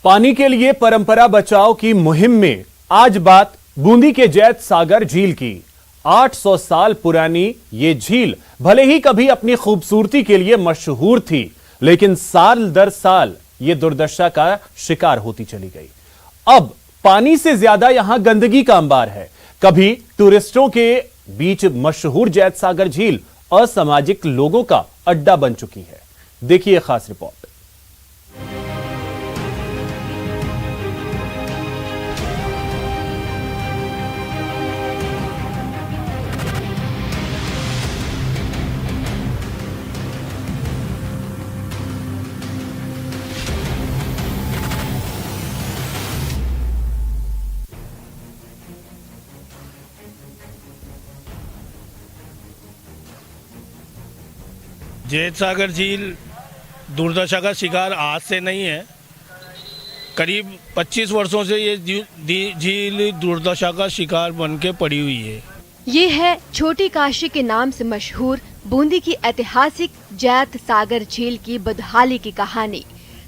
पानी के लिए परंपरा बचाओ की मुहिम में आज बात बूंदी के जैत सागर झील की। 800 साल पुरानी ये झील भले ही कभी अपनी खूबसूरती के लिए मशहूर थी, लेकिन साल दर साल ये दुर्दशा का शिकार होती चली गई। अब पानी से ज्यादा यहां गंदगी का अंबार है। कभी टूरिस्टों के बीच मशहूर जैत सागर झील असामाजिक लोगों का अड्डा बन चुकी है। देखिए खास रिपोर्ट। जैत सागर झील दुर्दशा का शिकार आज से नहीं है। करीब 25 वर्षों से ये झील दुर्दशा का शिकार बन के पड़ी हुई है। ये है छोटी काशी के नाम से मशहूर बूंदी की ऐतिहासिक जैत सागर झील की बदहाली की कहानी।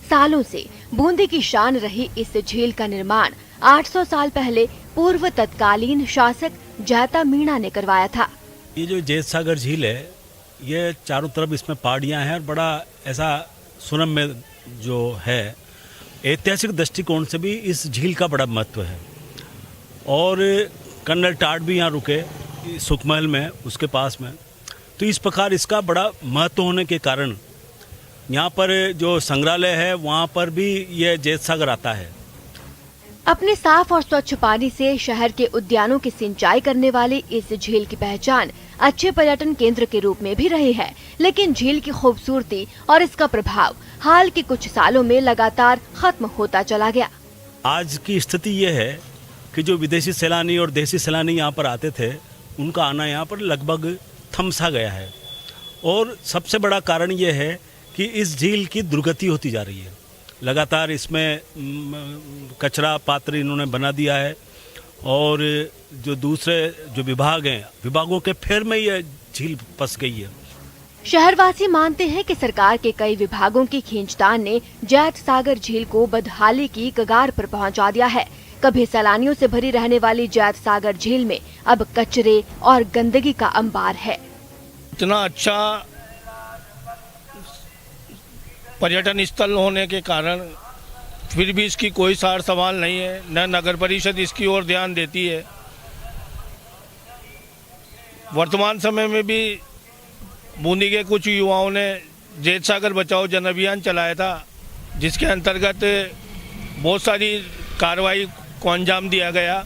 सालों से बूंदी की शान रही इस झील का निर्माण 800 साल पहले पूर्व तत्कालीन शासक जैता मीणा ने करवाया था। ये जो जैत सागर झील है, ये चारों तरफ इसमें पहाड़ियाँ हैं और बड़ा ऐसा सुरम में जो है, ऐतिहासिक दृष्टिकोण से भी इस झील का बड़ा महत्व है। और कर्नल टाट भी यहाँ रुके सुखमहल में, उसके पास में। तो इस प्रकार इसका बड़ा महत्व होने के कारण यहाँ पर जो संग्रहालय है वहाँ पर भी यह जैत सागर आता है। अपने साफ और स्वच्छ पानी से शहर के उद्यानों की सिंचाई करने वाली इस झील की पहचान अच्छे पर्यटन केंद्र के रूप में भी रही है, लेकिन झील की खूबसूरती और इसका प्रभाव हाल के कुछ सालों में लगातार खत्म होता चला गया। आज की स्थिति ये है कि जो विदेशी सैलानी और देसी सैलानी यहाँ पर आते थे, उनका आना यहाँ पर लगभग थम सा गया है। और सबसे बड़ा कारण ये है कि इस झील की दुर्गति होती जा रही है। लगातार इसमें कचरा पात्र इन्होंने बना दिया है और जो दूसरे जो विभाग हैं, विभागों के फेर में यह झील फंस गई है। शहरवासी मानते हैं कि सरकार के कई विभागों की खींचतान ने जैत सागर झील को बदहाली की कगार पर पहुंचा दिया है। कभी सैलानियों से भरी रहने वाली जैत सागर झील में अब कचरे और गंदगी का अंबार है। इतना अच्छा पर्यटन स्थल होने के कारण फिर भी इसकी कोई सार संभाल नहीं है, न नगर परिषद इसकी ओर ध्यान देती है। वर्तमान समय में भी बूंदी के कुछ युवाओं ने जैत सागर बचाओ जन अभियान चलाया था, जिसके अंतर्गत बहुत सारी कार्रवाई को अंजाम दिया गया।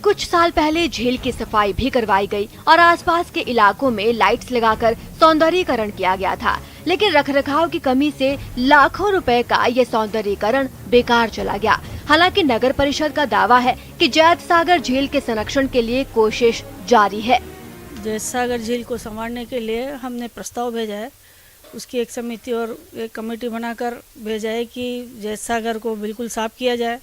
कुछ साल पहले झील की सफाई भी करवाई गई और आसपास के इलाकों में लाइट्स लगाकर सौंदर्यीकरण किया गया था, लेकिन रखरखाव की कमी से लाखों रुपए का ये सौंदर्यीकरण बेकार चला गया। हालांकि नगर परिषद का दावा है कि जैत सागर झील के संरक्षण के लिए कोशिश जारी है। जैत सागर झील को संवारने के लिए हमने प्रस्ताव भेजा है। उसकी एक समिति और एक कमेटी बनाकर भेजा है कि जैत सागर को बिल्कुल साफ किया जाए।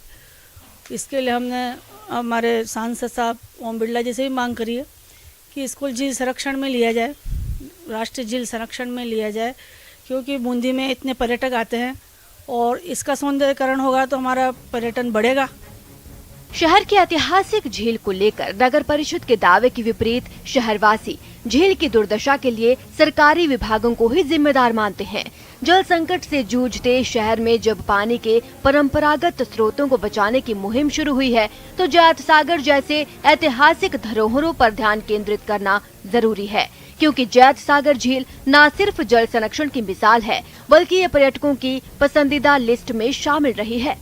इसके लिए हमने हमारे सांसद साहब ओम बिरला जी से भी मांग करी है कि इसको झील संरक्षण में लिया जाए, राष्ट्रीय झील संरक्षण में लिया जाए, क्योंकि बूंदी में इतने पर्यटक आते हैं और इसका सौंदर्यीकरण होगा तो हमारा पर्यटन बढ़ेगा। शहर की ऐतिहासिक झील को लेकर नगर परिषद के दावे के विपरीत शहरवासी झील की दुर्दशा के लिए सरकारी विभागों को ही जिम्मेदार मानते हैं। जल संकट से जूझते शहर में जब पानी के परंपरागत स्रोतों को बचाने की मुहिम शुरू हुई है, तो जैत सागर जैसे ऐतिहासिक धरोहरों पर ध्यान केंद्रित करना जरूरी है, क्योंकि जैत सागर झील न सिर्फ जल संरक्षण की मिसाल है, बल्कि ये पर्यटकों की पसंदीदा लिस्ट में शामिल रही है।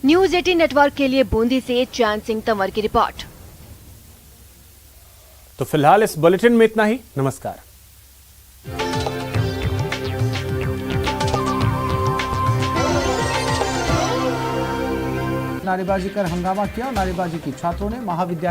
न्यूज़ 18 नेटवर्क के लिए बूंदी से चैन सिंह तंवर की रिपोर्ट। तो फिलहाल इस बुलेटिन में इतना ही। नमस्कार। नारेबाजी कर हंगामा किया और नारेबाजी की छात्रों ने महाविद्यालय